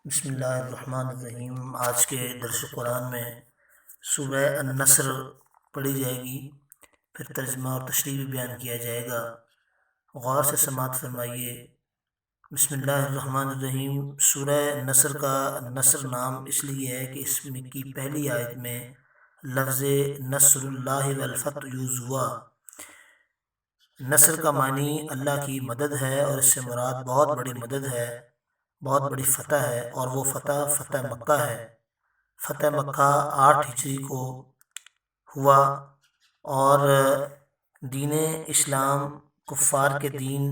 بسم اللہ الرحمن الرحیم۔ آج کے درس قرآن میں سورہ النصر پڑھی جائے گی، پھر ترجمہ اور تشریح بھی بیان کیا جائے گا۔ غور سے سماعت فرمائیے۔ بسم اللہ الرحمن الرحیم۔ سورہ نصر کا نصر نام اس لیے ہے کہ اس میں کی پہلی آیت میں لفظ نصر اللہ والفتح یوز ہوا۔ نصر کا معنی اللہ کی مدد ہے، اور اس سے مراد بہت بڑی مدد ہے، بہت بڑی فتح ہے، اور وہ فتح مکہ ہے۔ فتح مکہ 8 ہجری کو ہوا، اور دین اسلام کفار کے دین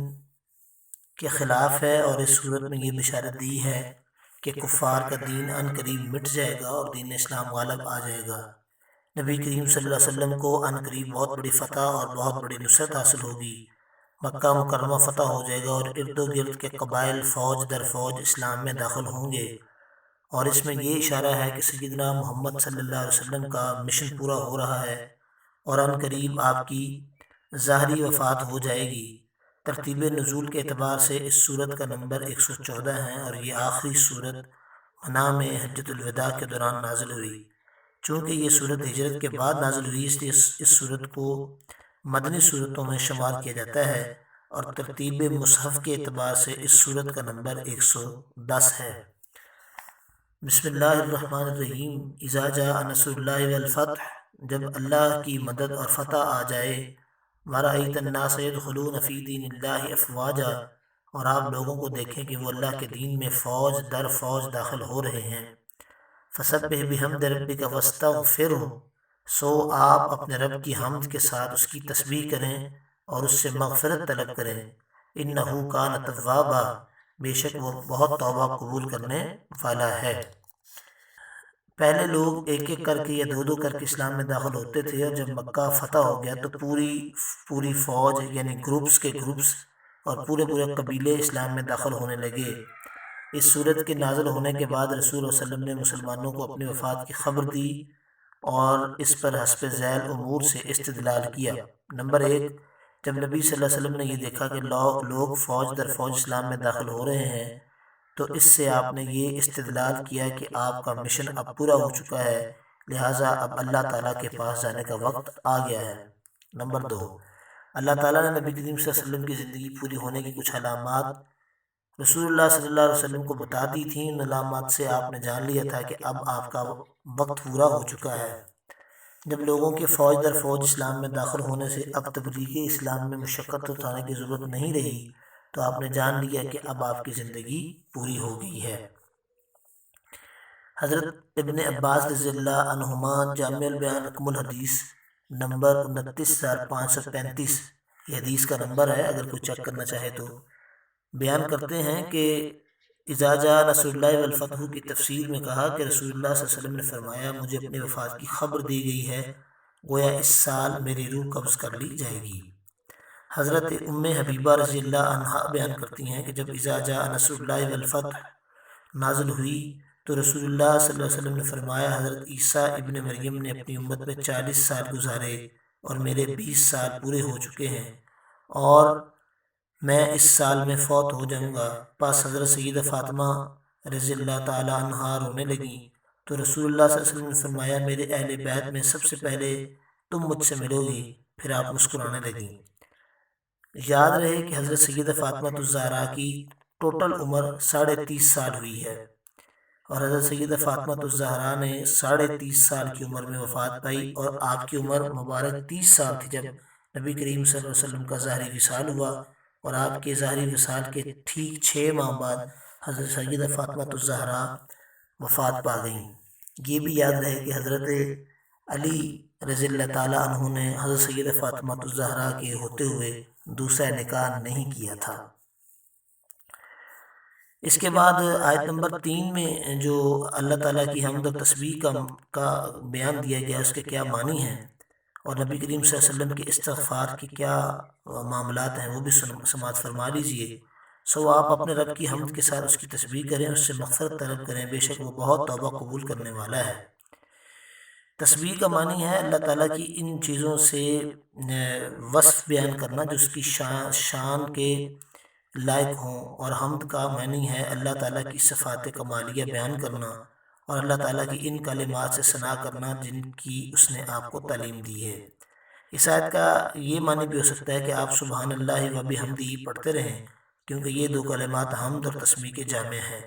کے خلاف ہے، اور اس صورت میں یہ بشارت دی ہے کہ کفار کا دین ان قریب مٹ جائے گا اور دین اسلام غالب آ جائے گا۔ نبی کریم صلی اللہ علیہ وسلم کو ان قریب بہت بڑی فتح اور بہت بڑی نصرت حاصل ہوگی۔ مکہ مکرمہ فتح ہو جائے گا، اور ارد و گرد کے قبائل فوج در فوج اسلام میں داخل ہوں گے، اور اس میں یہ اشارہ ہے کہ سیدنا محمد صلی اللہ علیہ وسلم کا مشن پورا ہو رہا ہے، اور ان قریب آپ کی ظاہری وفات ہو جائے گی۔ ترتیب نزول کے اعتبار سے اس سورت کا نمبر 114 ہے، اور یہ آخری سورت منام حجۃ الوداع کے دوران نازل ہوئی۔ چونکہ یہ سورت ہجرت کے بعد نازل ہوئی، اس لیے اس سورت کو مدنی سورتوں میں شمار کیا جاتا ہے، اور ترتیب مصحف کے اعتبار سے اس سورت کا نمبر 110 ہے۔ بسم اللہ الرحمن الرحیم۔ اذا جاء نصر اللہ والفتح، جب اللہ کی مدد اور فتح آ جائے، ورأیت الناس يدخلون فی دین اللہ افواجا، اور آپ لوگوں کو دیکھیں کہ وہ اللہ کے دین میں فوج در فوج داخل ہو رہے ہیں۔ فسبح بحمد ربک واستغفرہ، سو آپ اپنے رب کی حمد کے ساتھ اس کی تسبیح کریں اور اس سے مغفرت طلب کریں۔ انہ کان توابا، بے شک وہ بہت توبہ قبول کرنے والا ہے۔ پہلے لوگ ایک ایک کر کے یا دو دو کر کے اسلام میں داخل ہوتے تھے، اور جب مکہ فتح ہو گیا تو پوری فوج یعنی گروپس کے گروپس اور پورے قبیلے اسلام میں داخل ہونے لگے۔ اس صورت کے نازل ہونے کے بعد رسول اللہ صلی اللہ علیہ وسلم نے مسلمانوں کو اپنی وفات کی خبر دی، اور اس پر حسب ذیل امور سے استدلال کیا۔ نمبر 1، جب نبی صلی اللہ علیہ وسلم نے یہ دیکھا کہ لوگ فوج در فوج اسلام میں داخل ہو رہے ہیں، تو اس سے آپ نے یہ استدلال کیا کہ آپ کا مشن اب پورا ہو چکا ہے، لہٰذا اب اللہ تعالیٰ کے پاس جانے کا وقت آ گیا ہے۔ نمبر 2، اللہ تعالیٰ نے نبی کریم صلی اللہ علیہ وسلم کی زندگی پوری ہونے کی کچھ علامات رسول اللہ صلی اللہ علیہ وسلم کو بتا دی تھیں۔ ان علامات سے آپ نے جان لیا تھا کہ اب آپ کا وقت پورا ہو چکا ہے۔ جب لوگوں کے فوج در فوج اسلام میں داخل ہونے سے اب تبلیغ اسلام میں مشقت اٹھانے کی ضرورت نہیں رہی، تو آپ نے جان لیا کہ اب آپ کی زندگی پوری ہو گئی ہے۔ حضرت ابن عباس رضی اللہ عنہما جامع البیان رقم الحدیث نمبر 29,535، یہ حدیث کا نمبر ہے اگر کوئی چیک کرنا چاہے تو، بیان کرتے ہیں کہ اذا جاء نصر اللہ والفتح کی تفسیر میں کہا کہ رسول اللہ صلی اللہ علیہ وسلم نے فرمایا، مجھے اپنی وفات کی خبر دی گئی ہے، گویا اس سال میری روح قبض کر لی جائے گی۔ حضرت ام حبیبہ رضی اللہ عنہا بیان کرتی ہیں کہ جب اذا جاء نصر اللہ والفتح نازل ہوئی تو رسول اللہ صلی اللہ علیہ وسلم نے فرمایا، حضرت عیسیٰ ابن مریم نے اپنی امت میں 40 سال گزارے، اور میرے 20 سال پورے ہو چکے ہیں، اور میں اس سال میں فوت ہو جاؤں گا۔ پس حضرت سیدہ فاطمہ رضی اللہ تعالی عنہا رونے لگیں، تو رسول اللہ صلی اللہ علیہ وسلم نے فرمایا، میرے اہل بیت میں سب سے پہلے تم مجھ سے ملو گی۔ پھر آپ مسکرانے لگیں۔ یاد رہے کہ حضرت سیدہ فاطمہ الزہرا کی ٹوٹل عمر 30.5 سال ہوئی ہے، اور حضرت سیدہ فاطمہ الزہرا نے 30.5 سال کی عمر میں وفات پائی، اور آپ کی عمر مبارک 30 سال تھی جب نبی کریم صلی اللہ علیہ وسلم کا ظاہری وصال ہوا، اور آپ کے ظاہری وصال کے ٹھیک 6 ماہ بعد حضرت سیدہ فاطمہ الزہرا وفات پا گئیں۔ یہ بھی یاد رہے کہ حضرت علی رضی اللہ تعالیٰ عنہ نے حضرت سیدہ فاطمہ الزہرا کے ہوتے ہوئے دوسرا نکاح نہیں کیا تھا۔ اس کے بعد آیت نمبر 3 میں جو اللہ تعالیٰ کی حمد و تسبیح کا بیان دیا گیا، اس کے کیا معنی ہیں، اور نبی کریم صلی اللہ علیہ وسلم کے استغفار کی کیا معاملات ہیں، وہ بھی سماعت فرما لیجئے۔ سو آپ اپنے رب کی حمد کے ساتھ اس کی تسبیح کریں، اس سے مغفرت طلب کریں، بے شک وہ بہت توبہ قبول کرنے والا ہے۔ تسبیح کا معنی ہے اللہ تعالیٰ کی ان چیزوں سے وصف بیان کرنا جو اس کی شان کے لائق ہوں، اور حمد کا معنی ہے اللہ تعالیٰ کی صفات کمالیہ بیان کرنا اور اللہ تعالیٰ کی ان کلمات سے ثنا کرنا جن کی اس نے آپ کو تعلیم دی ہے۔ اس آیت کا یہ معنی بھی ہو سکتا ہے کہ آپ سبحان اللہ و بحمدہ پڑھتے رہیں، کیونکہ یہ دو کلمات حمد اور تسبیح کے جامع ہیں۔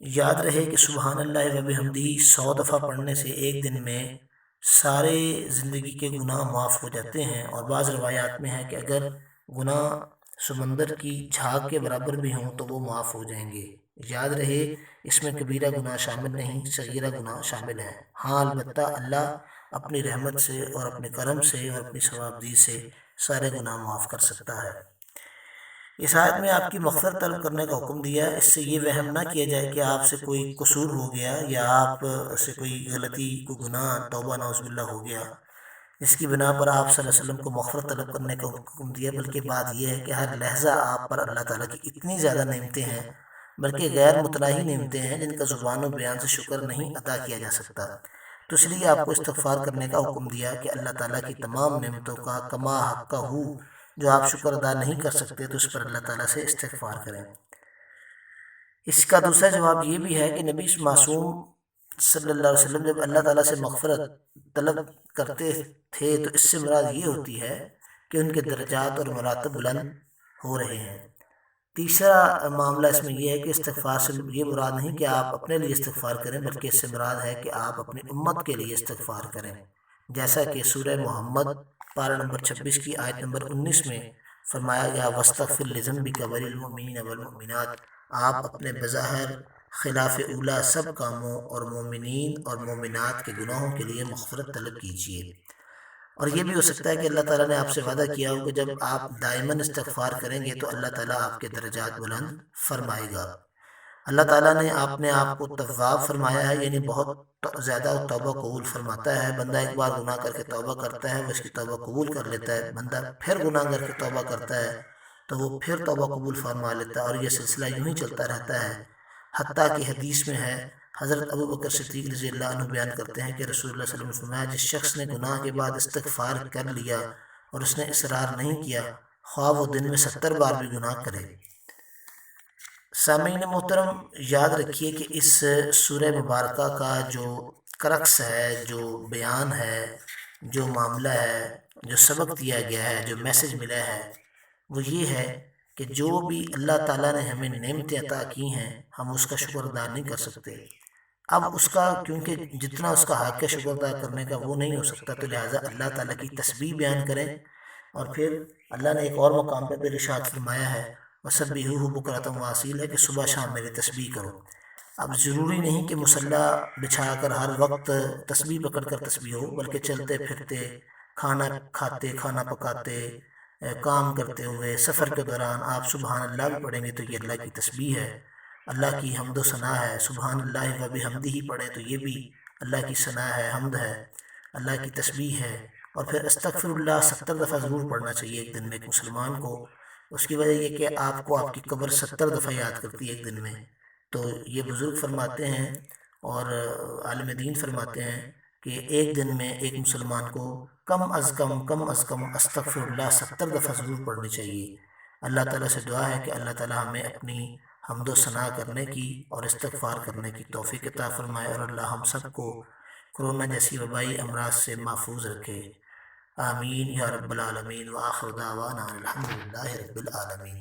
یاد رہے کہ سبحان اللہ و بحمدہ 100 دفعہ پڑھنے سے ایک دن میں سارے زندگی کے گناہ معاف ہو جاتے ہیں، اور بعض روایات میں ہے کہ اگر گناہ سمندر کی جھاگ کے برابر بھی ہوں تو وہ معاف ہو جائیں گے۔ یاد رہے اس میں کبیرہ گناہ شامل نہیں، صغیرہ گناہ شامل ہے۔ ہاں البتہ اللہ اپنی رحمت سے اور اپنے کرم سے اور اپنی ثوابدید سے سارے گناہ معاف کر سکتا ہے۔ اس آیت میں آپ کی مغفرت طلب کرنے کا حکم دیا ہے۔ اس سے یہ وہم نہ کیا جائے کہ آپ سے کوئی قصور ہو گیا یا آپ سے کوئی غلطی، کوئی گناہ، توبہ نعوذ باللہ ہو گیا، جس کی بنا پر آپ صلی اللہ علیہ وسلم کو مغفرت طلب کرنے کا حکم دیا، بلکہ بات یہ ہے کہ ہر لحظہ آپ پر اللہ تعالیٰ کی اتنی زیادہ نعمتیں ہیں، بلکہ غیر متناہی نعمتیں ہیں جن کا زبان و بیان سے شکر نہیں ادا کیا جا سکتا۔ تو اس لیے آپ کو استغفار کرنے کا حکم دیا کہ اللہ تعالیٰ کی تمام نعمتوں کا کما حقہ جو آپ شکر ادا نہیں کر سکتے تو اس پر اللہ تعالیٰ سے استغفار کریں۔ اس کا دوسرا جواب یہ بھی ہے کہ نبی معصوم صلی اللہ علیہ وسلم جب اللہ تعالیٰ سے مغفرت طلب کرتے تھے تو اس سے مراد یہ ہوتی ہے کہ ان کے درجات اور مراتب بلند ہو رہے ہیں۔ تیسرا معاملہ اس میں یہ ہے کہ استغفار سے یہ مراد نہیں کہ آپ اپنے لیے استغفار کریں، بلکہ اس سے مراد ہے کہ آپ اپنی امت کے لیے استغفار کریں، جیسا کہ سورہ محمد پارہ نمبر 26 کی آیت نمبر 19 میں فرمایا گیا وَاسْتَغْفِرْ لِذَنْبِكَ وَلِلْمُؤْمِنِينَ وَالْمُؤْمِنَاتِ۔ آپ اپنے بظاہر خلاف اولا سب کاموں اور مومنین اور مومنات کے گناہوں کے لیے مغفرت طلب کیجیے۔ اور یہ بھی ہو سکتا ہے کہ اللہ تعالیٰ نے آپ سے وعدہ کیا ہو کہ جب آپ دائماً استغفار کریں گے تو اللہ تعالیٰ آپ کے درجات بلند فرمائے گا۔ اللہ تعالیٰ نے آپ کو تواب فرمایا ہے، یعنی بہت زیادہ توبہ قبول فرماتا ہے۔ بندہ ایک بار گناہ کر کے توبہ کرتا ہے، وہ اس کی توبہ قبول کر لیتا ہے۔ بندہ پھر گناہ کر کے توبہ کرتا ہے تو وہ پھر توبہ قبول فرما لیتا ہے، اور یہ سلسلہ یوں ہی چلتا رہتا ہے، حتیٰ کہ حدیث میں ہے، حضرت ابو بکر صدیق رضی اللہ عنہ بیان کرتے ہیں کہ رسول اللہ صلی اللہ علیہ وسلم نے فرمایا جس شخص نے گناہ کے بعد استغفار کر لیا اور اس نے اصرار نہیں کیا، خواہ وہ دن میں 70 بار بھی گناہ کرے۔ سامعین محترم، یاد رکھیے کہ اس سورہ مبارکہ کا جو کرکس ہے، جو بیان ہے، جو معاملہ ہے، جو سبق دیا گیا ہے، جو میسج ملا ہے، وہ یہ ہے کہ جو بھی اللہ تعالیٰ نے ہمیں نعمتیں عطا کی ہیں ہم اس کا شکر ادا نہیں کر سکتے۔ اب اس کا کیونکہ جتنا اس کا حق ہے شکر ادا کرنے کا وہ نہیں ہو سکتا، تو لہٰذا اللہ تعالیٰ کی تسبیح بیان کریں۔ اور پھر اللہ نے ایک اور مقام پہ بھی ارشاد فرمایا ہے وَسَبِّحُوهُ بُكْرَةً وَأَصِيلًا کہ صبح شام میری تسبیح کرو۔ اب ضروری نہیں کہ مصلی بچھا کر ہر وقت تسبیح پکڑ کر تسبیح ہو، بلکہ چلتے پھرتے، کھانا کھاتے، کھانا پکاتے، کام کرتے ہوئے، سفر کے دوران آپ سبحان اللہ بھی پڑھیں گے تو یہ اللہ کی تسبیح ہے، اللہ کی حمد و ثنا ہے۔ سبحان اللہ و بحمدہ پڑھیں تو یہ بھی اللہ کی ثنا ہے، حمد ہے، اللہ کی تسبیح ہے۔ اور پھر استغفر اللہ 70 دفعہ ضرور پڑھنا چاہیے ایک دن میں ایک مسلمان کو۔ اس کی وجہ یہ کہ آپ کو آپ کی قبر 70 دفعہ یاد کرتی ہے ایک دن میں۔ تو یہ بزرگ فرماتے ہیں اور عالم دین فرماتے ہیں کہ ایک دن میں ایک مسلمان کو کم از کم استغفر اللہ 70 دفعہ ضرور پڑھنی چاہیے۔ اللہ تعالیٰ سے دعا ہے کہ اللہ تعالیٰ ہمیں اپنی حمد و ثنا کرنے کی اور استغفار کرنے کی توفیق عطا فرمائے، اور اللہ ہم سب کو کورونا جیسی وبائی امراض سے محفوظ رکھے۔ آمین یا رب العالمین، وآخر دعوانا الحمدللہ رب العالمین۔